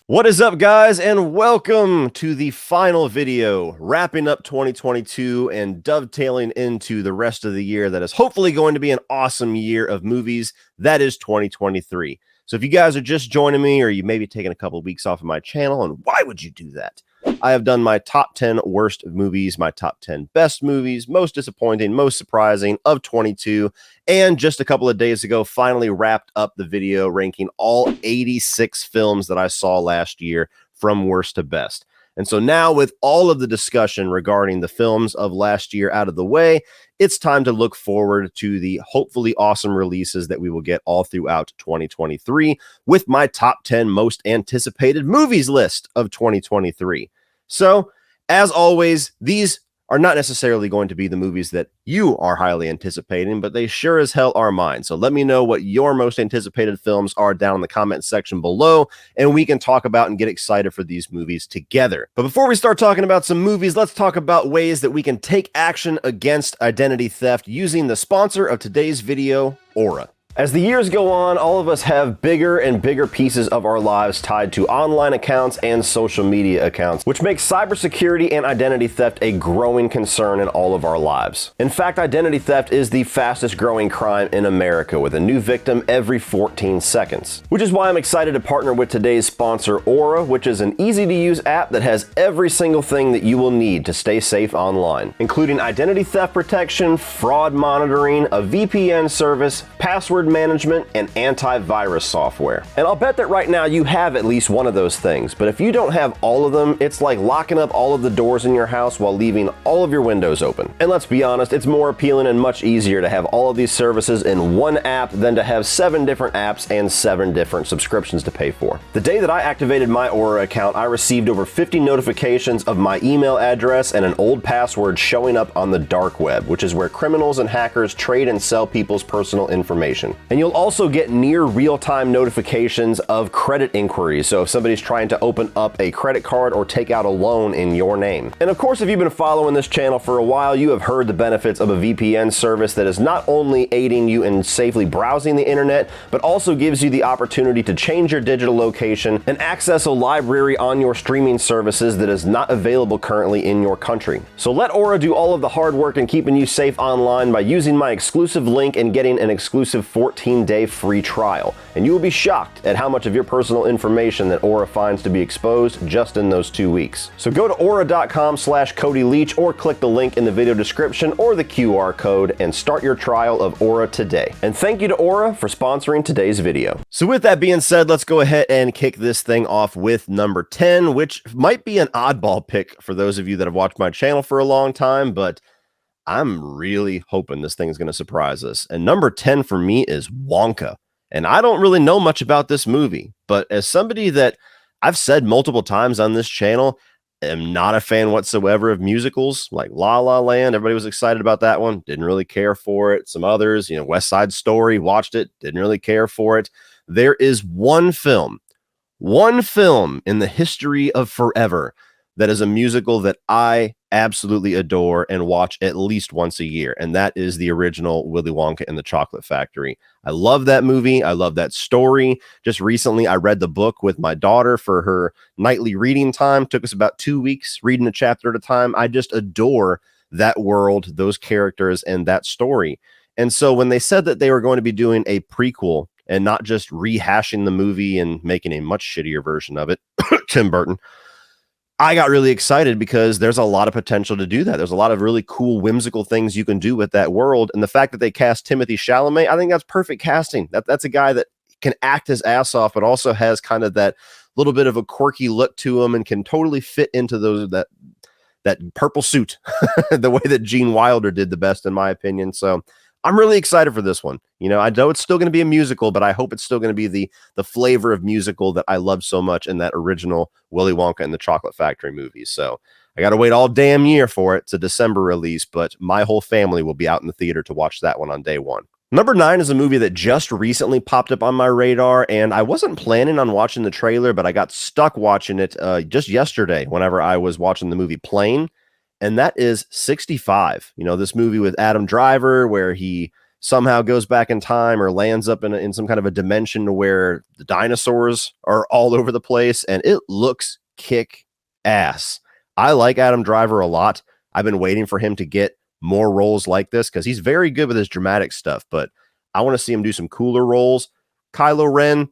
What is up, guys, and welcome to the final video, wrapping up 2022 and dovetailing into the rest of the year that is hopefully going to be an awesome year of movies. That is 2023. So if you guys are just joining me, or you maybe taking a couple of weeks off of my channel, and why would you do that? I have done my top 10 worst movies, my top 10 best movies, most disappointing, most surprising of 22, and just a couple of days ago, finally wrapped up the video ranking all 86 films that I saw last year from worst to best. And so now, with all of the discussion regarding the films of last year out of the way, it's time to look forward to the hopefully awesome releases that we will get all throughout 2023 with my top 10 most anticipated movies list of 2023. So, as always, these are not necessarily going to be the movies that you are highly anticipating, but they sure as hell are mine. So let me know what your most anticipated films are down in the comment section below, and we can talk about and get excited for these movies together. But before we start talking about some movies, let's talk about ways that we can take action against identity theft using the sponsor of today's video, Aura. As the years go on, all of us have bigger and bigger pieces of our lives tied to online accounts and social media accounts, which makes cybersecurity and identity theft a growing concern in all of our lives. In fact, identity theft is the fastest growing crime in America, with a new victim every 14 seconds. Which is why I'm excited to partner with today's sponsor, Aura, which is an easy-to-use app that has every single thing that you will need to stay safe online, including identity theft protection, fraud monitoring, a VPN service, password management, and antivirus software. And I'll bet that right now you have at least one of those things, but if you don't have all of them, it's like locking up all of the doors in your house while leaving all of your windows open. And let's be honest, it's more appealing and much easier to have all of these services in one app than to have 7 different apps and 7 different subscriptions to pay for. The day that I activated my Aura account, I received over 50 notifications of my email address and an old password showing up on the dark web, which is where criminals and hackers trade and sell people's personal information. And you'll also get near real-time notifications of credit inquiries, so if somebody's trying to open up a credit card or take out a loan in your name. And of course, if you've been following this channel for a while, you have heard the benefits of a VPN service that is not only aiding you in safely browsing the internet, but also gives you the opportunity to change your digital location and access a library on your streaming services that is not available currently in your country. So let Aura do all of the hard work in keeping you safe online by using my exclusive link and getting an exclusive 14-day free trial. And you will be shocked at how much of your personal information that Aura finds to be exposed just in those 2 weeks. So go to aura.com/Cody Leach or click the link in the video description or the QR code and start your trial of Aura today. And thank you to Aura for sponsoring today's video. So with that being said, let's go ahead and kick this thing off with number 10, which might be an oddball pick for those of you that have watched my channel for a long time, but I'm really hoping this thing is going to surprise us. And number 10 for me is Wonka. And I don't really know much about this movie, but as somebody that I've said multiple times on this channel, am not a fan whatsoever of musicals like La La Land. Everybody was excited about that one. Didn't really care for it. Some others, West Side Story, watched it. Didn't really care for it. There is one film in the history of forever that is a musical that I absolutely adore and watch at least once a year, and that is the original Willy Wonka and the Chocolate Factory. I love that movie. I love that story. Just recently, I read the book with my daughter for her nightly reading time. Took us about 2 weeks reading a chapter at a time. I just adore that world, those characters, and that story. And so when they said that they were going to be doing a prequel and not just rehashing the movie and making a much shittier version of it, Tim Burton, I got really excited because there's a lot of potential to do that. There's a lot of really cool, whimsical things you can do with that world. And the fact that they cast Timothy Chalamet, I think that's perfect casting. That's a guy that can act his ass off, but also has kind of that little bit of a quirky look to him and can totally fit into that purple suit the way that Gene Wilder did the best, in my opinion. So I'm really excited for this one. I know it's still going to be a musical, but I hope it's still going to be the flavor of musical that I love so much in that original Willy Wonka and the Chocolate Factory movie. So I got to wait all damn year for it. It's a December release, but my whole family will be out in the theater to watch that one on day one. Number 9 is a movie that just recently popped up on my radar, and I wasn't planning on watching the trailer, but I got stuck watching it just yesterday whenever I was watching the movie Plane. And that is 65. This movie with Adam Driver, where he somehow goes back in time or lands up in some kind of a dimension where the dinosaurs are all over the place, and it looks kick ass. I like Adam Driver a lot. I've been waiting for him to get more roles like this because he's very good with his dramatic stuff, but I want to see him do some cooler roles. Kylo Ren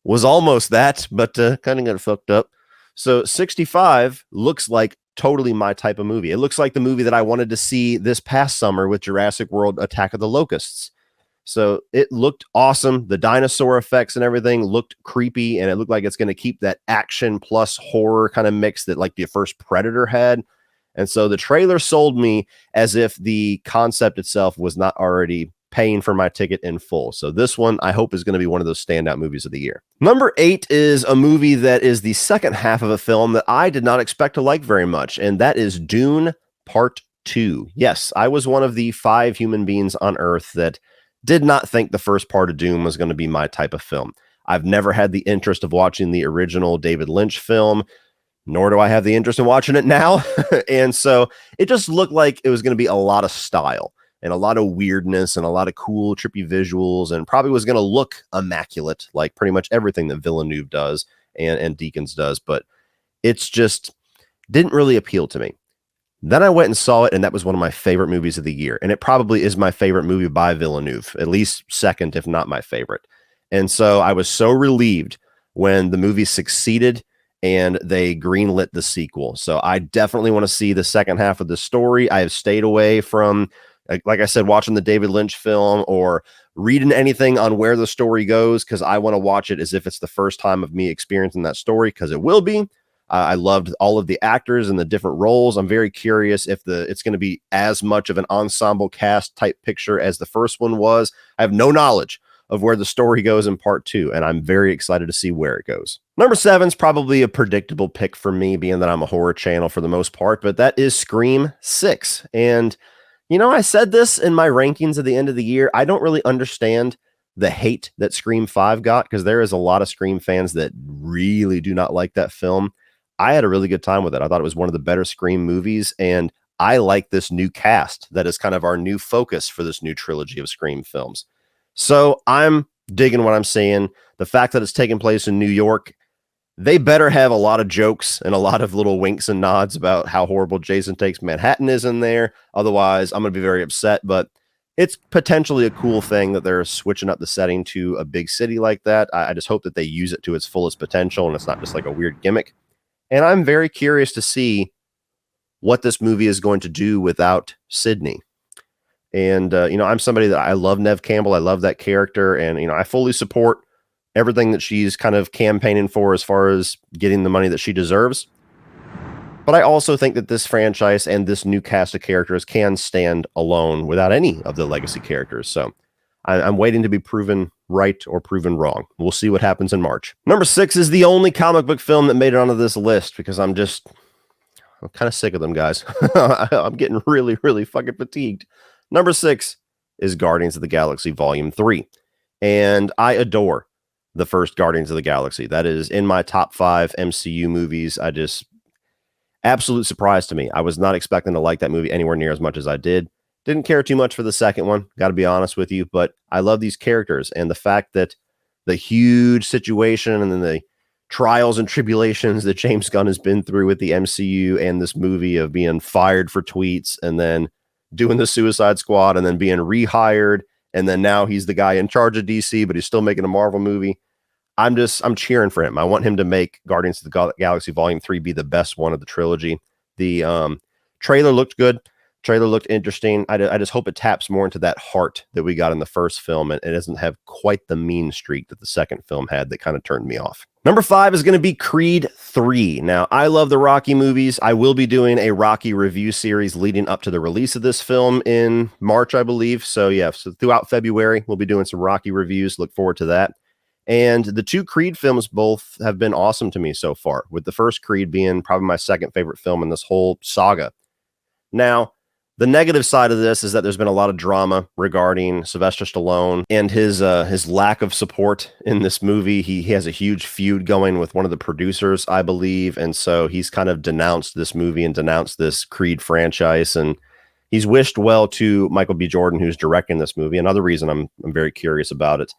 was almost that, but kind of got fucked up. So 65 looks like totally my type of movie. It looks like the movie that I wanted to see this past summer with Jurassic World Attack of the Locusts. So it looked awesome. The dinosaur effects and everything looked creepy, and it looked like it's going to keep that action plus horror kind of mix that like the first Predator had. And so the trailer sold me as if the concept itself was not already paying for my ticket in full. So this one, I hope, is going to be one of those standout movies of the year. Number 8 is a movie that is the second half of a film that I did not expect to like very much, and that is Dune Part 2. Yes, I was one of the 5 human beings on Earth that did not think the first part of Dune was going to be my type of film. I've never had the interest of watching the original David Lynch film, nor do I have the interest in watching it now. And so it just looked like it was going to be a lot of style and a lot of weirdness and a lot of cool, trippy visuals, and probably was going to look immaculate, like pretty much everything that Villeneuve does and Deakins does, but it's just didn't really appeal to me. Then I went and saw it, and that was one of my favorite movies of the year, and it probably is my favorite movie by Villeneuve, at least second, if not my favorite. And so I was so relieved when the movie succeeded and they greenlit the sequel. So I definitely want to see the second half of the story. I have stayed away from, like I said, watching the David Lynch film or reading anything on where the story goes, because I want to watch it as if it's the first time of me experiencing that story, because it will be. I loved all of the actors and the different roles. I'm very curious if it's going to be as much of an ensemble cast type picture as the first one was. I have no knowledge of where the story goes in part 2, and I'm very excited to see where it goes. Number 7 is probably a predictable pick for me, being that I'm a horror channel for the most part, but that is Scream 6. And, you know, I said this in my rankings at the end of the year. I don't really understand the hate that Scream 5 got, because there is a lot of Scream fans that really do not like that film. I had a really good time with it. I thought it was one of the better Scream movies, and I like this new cast that is kind of our new focus for this new trilogy of Scream films. So I'm digging what I'm seeing. The fact that it's taking place in New York, they better have a lot of jokes and a lot of little winks and nods about how horrible Jason Takes Manhattan is in there. Otherwise, I'm going to be very upset, but it's potentially a cool thing that they're switching up the setting to a big city like that. I just hope that they use it to its fullest potential and it's not just like a weird gimmick. And I'm very curious to see what this movie is going to do without Sydney. And, you know, I'm somebody that I love Neve Campbell. I love that character. And, you know, I fully support everything that she's kind of campaigning for as far as getting the money that she deserves. But I also think that this franchise and this new cast of characters can stand alone without any of the legacy characters. So I'm waiting to be proven right or proven wrong. We'll see what happens in March. Number 6 is the only comic book film that made it onto this list because I'm kind of sick of them, guys. I'm getting really, really fucking fatigued. Number 6 is Guardians of the Galaxy Volume 3. And I adore the first Guardians of the Galaxy. That is in my top 5 MCU movies. Absolute surprise to me. I was not expecting to like that movie anywhere near as much as I did. Didn't care too much for the second one, got to be honest with you, but I love these characters, and the fact that the huge situation and then the trials and tribulations that James Gunn has been through with the MCU and this movie of being fired for tweets and then doing the Suicide Squad and then being rehired, and then now he's the guy in charge of DC, but he's still making a Marvel movie. I'm cheering for him. I want him to make Guardians of the Galaxy Volume 3 be the best one of the trilogy. The trailer looked good. Trailer looked interesting. I just hope it taps more into that heart that we got in the first film, and it doesn't have quite the mean streak that the second film had that kind of turned me off. Number 5 is going to be Creed 3. Now, I love the Rocky movies. I will be doing a Rocky review series leading up to the release of this film in March, I believe. So yeah, so throughout February, we'll be doing some Rocky reviews. Look forward to that. And the 2 Creed films both have been awesome to me so far, with the first Creed being probably my second favorite film in this whole saga. Now, the negative side of this is that there's been a lot of drama regarding Sylvester Stallone and his lack of support in this movie. He has a huge feud going with one of the producers, I believe, and so he's kind of denounced this movie and denounced this Creed franchise. And he's wished well to Michael B. Jordan, who's directing this movie. Another reason I'm very curious about it,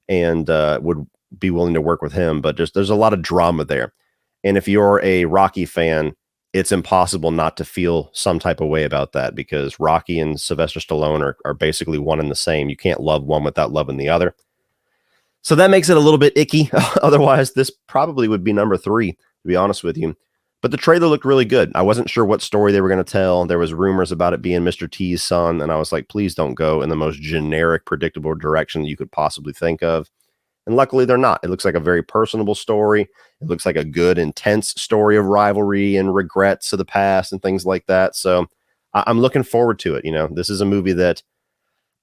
and would be willing to work with him. But just there's a lot of drama there, and if you're a Rocky fan, it's impossible not to feel some type of way about that, because Rocky and Sylvester Stallone are basically one and the same. You can't love one without loving the other. So that makes it a little bit icky. Otherwise, this probably would be number 3, to be honest with you. But the trailer looked really good. I wasn't sure what story they were going to tell. There was rumors about it being Mr. T's son, and I was like, please don't go in the most generic, predictable direction you could possibly think of. And luckily, they're not. It looks like a very personable story. It looks like a good, intense story of rivalry and regrets of the past and things like that. So I'm looking forward to it. You know, this is a movie that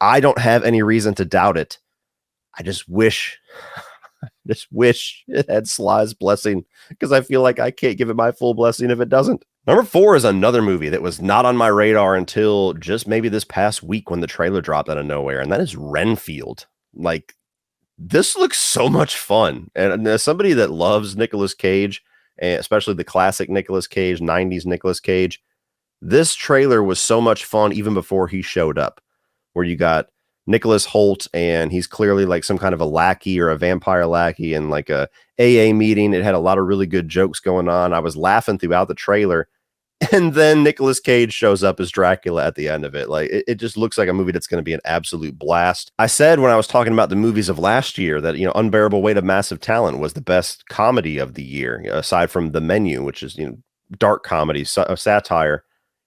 I don't have any reason to doubt it. I just wish it had Sly's blessing, because I feel like I can't give it my full blessing if it doesn't. Number 4 is another movie that was not on my radar until just maybe this past week when the trailer dropped out of nowhere, and that is Renfield. Like, this looks so much fun. And as somebody that loves Nicolas Cage, and especially the classic Nicolas Cage, 90s Nicolas Cage, this trailer was so much fun even before he showed up, where you got Nicholas Holt, and he's clearly like some kind of a lackey or a vampire lackey in like a AA meeting. It had a lot of really good jokes going on. I was laughing throughout the trailer. And then Nicolas Cage shows up as Dracula at the end of it. Like, it just looks like a movie that's going to be an absolute blast. I said when I was talking about the movies of last year that, you know, Unbearable Weight of Massive Talent was the best comedy of the year, aside from The Menu, which is, you know, dark comedy, satire.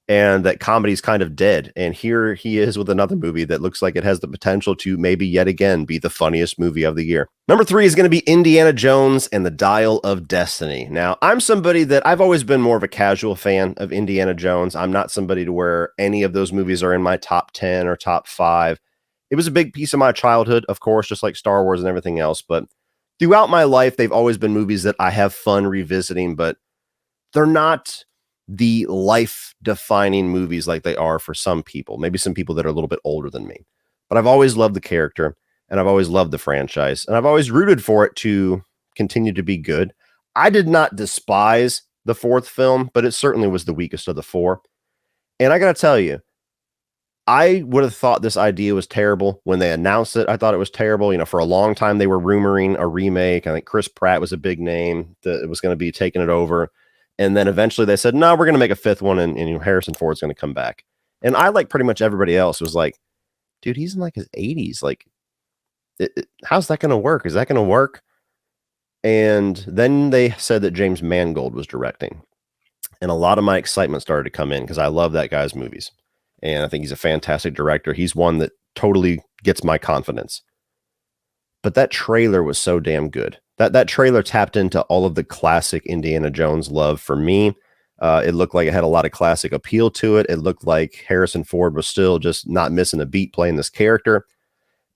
And that comedy's kind of dead. And here he is with another movie that looks like it has the potential to maybe yet again be the funniest movie of the year. Number 3 is going to be Indiana Jones and the Dial of Destiny. Now, I'm somebody that I've always been more of a casual fan of Indiana Jones. I'm not somebody to where any of those movies are in my top 10 or top 5. It was a big piece of my childhood, of course, just like Star Wars and everything else. But throughout my life, they've always been movies that I have fun revisiting, but they're not the life-defining movies like they are for some people, maybe some people that are a little bit older than me. But I've always loved the character, and I've always loved the franchise, and I've always rooted for it to continue to be good. I did not despise the 4th film, but it certainly was the weakest of the 4. And I got to tell you, I would have thought this idea was terrible when they announced it. I thought it was terrible. You know, for a long time, they were rumoring a remake. I think Chris Pratt was a big name that it was going to be taking it over. And then eventually they said, no, we're going to make a 5th one, and Harrison Ford's going to come back. And I, like pretty much everybody else, was like, dude, he's in like his 80s. Like, how's that going to work? Is that going to work? And then they said that James Mangold was directing. And a lot of my excitement started to come in, because I love that guy's movies. And I think he's a fantastic director. He's one that totally gets my confidence. But that trailer was so damn good. That trailer tapped into all of the classic Indiana Jones love for me. It looked like it had a lot of classic appeal to it. It looked like Harrison Ford was still just not missing a beat playing this character.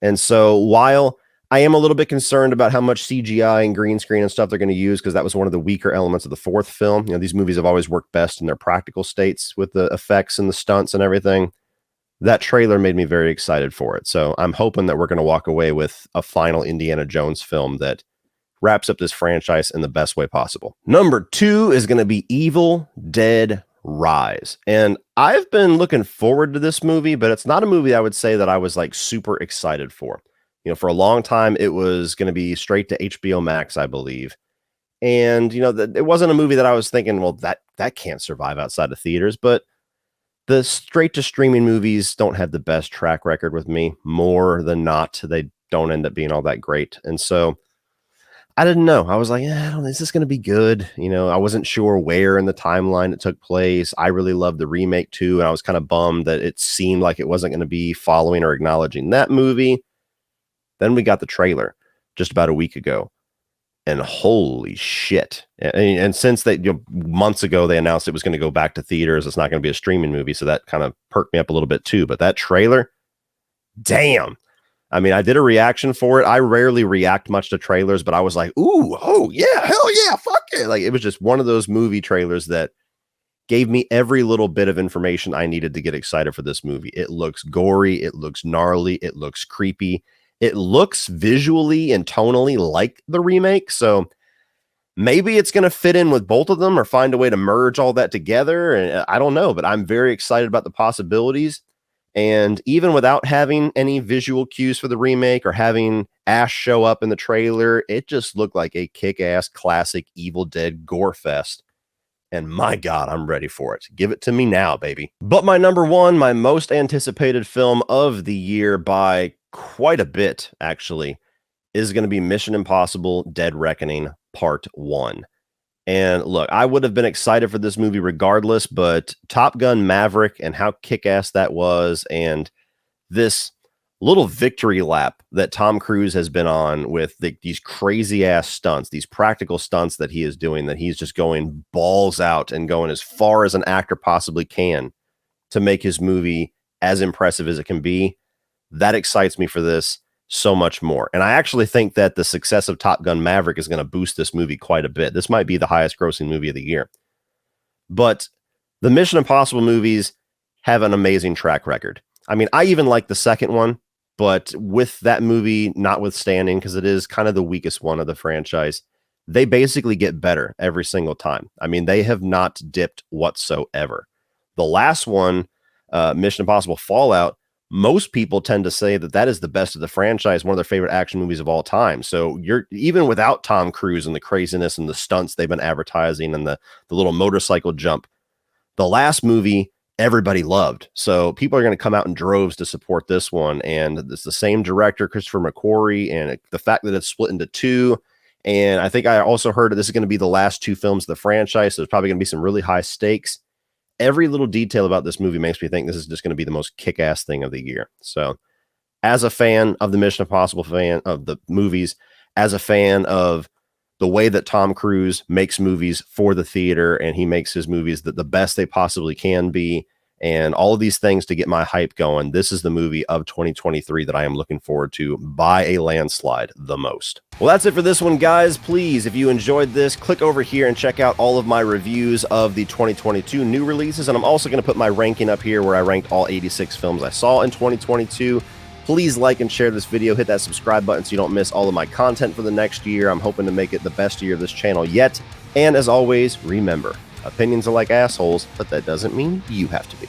And so while I am a little bit concerned about how much CGI and green screen and stuff they're going to use, because that was one of the weaker elements of the 4th film. You know, these movies have always worked best in their practical states with the effects and the stunts and everything. That trailer made me very excited for it. So I'm hoping that we're going to walk away with a final Indiana Jones film that wraps up this franchise in the best way possible. Number 2 is going to be Evil Dead Rise. And I've been looking forward to this movie, but it's not a movie I would say that I was like super excited for. You know, for a long time, it was going to be straight to HBO Max, I believe. And, you know, it wasn't a movie that I was thinking, well, that can't survive outside of theaters. But the straight to streaming movies don't have the best track record with me. More than not, they don't end up being all that great. And so I didn't know. I was like, is this going to be good? You know, I wasn't sure where in the timeline it took place. I really loved the remake too. And I was kind of bummed that it seemed like it wasn't going to be following or acknowledging that movie. Then we got the trailer just about a week ago. And holy shit. And since they, months ago, they announced it was going to go back to theaters. It's not going to be a streaming movie. So that kind of perked me up a little bit too. But that trailer, damn. I mean, I did a reaction for it. I rarely react much to trailers, but I was like, ooh, oh yeah, hell yeah, fuck it. Like, it was just one of those movie trailers that gave me every little bit of information I needed to get excited for this movie. It looks gory. It looks gnarly. It looks creepy. It looks visually and tonally like the remake. So maybe it's going to fit in with both of them or find a way to merge all that together. And I don't know, but I'm very excited about the possibilities. And even without having any visual cues for the remake or having Ash show up in the trailer, it just looked like a kick-ass classic Evil Dead gore fest. And my God, I'm ready for it. Give it to me now, baby. But my number one, my most anticipated film of the year by quite a bit, actually, is going to be Mission Impossible Dead Reckoning Part 1. And look, I would have been excited for this movie regardless, but Top Gun Maverick and how kick-ass that was, and this little victory lap that Tom Cruise has been on with these crazy-ass stunts, these practical stunts that he is doing, that he's just going balls out and going as far as an actor possibly can to make his movie as impressive as it can be. That excites me for this so much more. And I actually think that the success of Top Gun Maverick is going to boost this movie quite a bit. This might be the highest grossing movie of the year. But the Mission Impossible movies have an amazing track record. I mean, I even like the second one, but with that movie notwithstanding, because it is kind of the weakest one of the franchise, they basically get better every single time. I mean, they have not dipped whatsoever. The last one, Mission Impossible Fallout, most people tend to say that that is the best of the franchise, one of their favorite action movies of all time. So you're even without Tom Cruise and the craziness and the stunts they've been advertising and the little motorcycle jump, the last movie everybody loved. So people are going to come out in droves to support this one. And it's the same director, Christopher McQuarrie, and the fact that it's split into two. And I think I also heard that this is going to be the last two films of the franchise. So there's probably going to be some really high stakes. Every little detail about this movie makes me think this is just going to be the most kick-ass thing of the year. So as a fan of the Mission Impossible, fan of the movies, as a fan of the way that Tom Cruise makes movies for the theater, and he makes his movies the best they possibly can be, and all of these things to get my hype going, this is the movie of 2023 that I am looking forward to by a landslide the most. Well, that's it for this one, guys. Please, if you enjoyed this, click over here and check out all of my reviews of the 2022 new releases. And I'm also going to put my ranking up here where I ranked all 86 films I saw in 2022. Please like and share this video. Hit that subscribe button so you don't miss all of my content for the next year. I'm hoping to make it the best year of this channel yet. And as always, remember, opinions are like assholes, but that doesn't mean you have to be.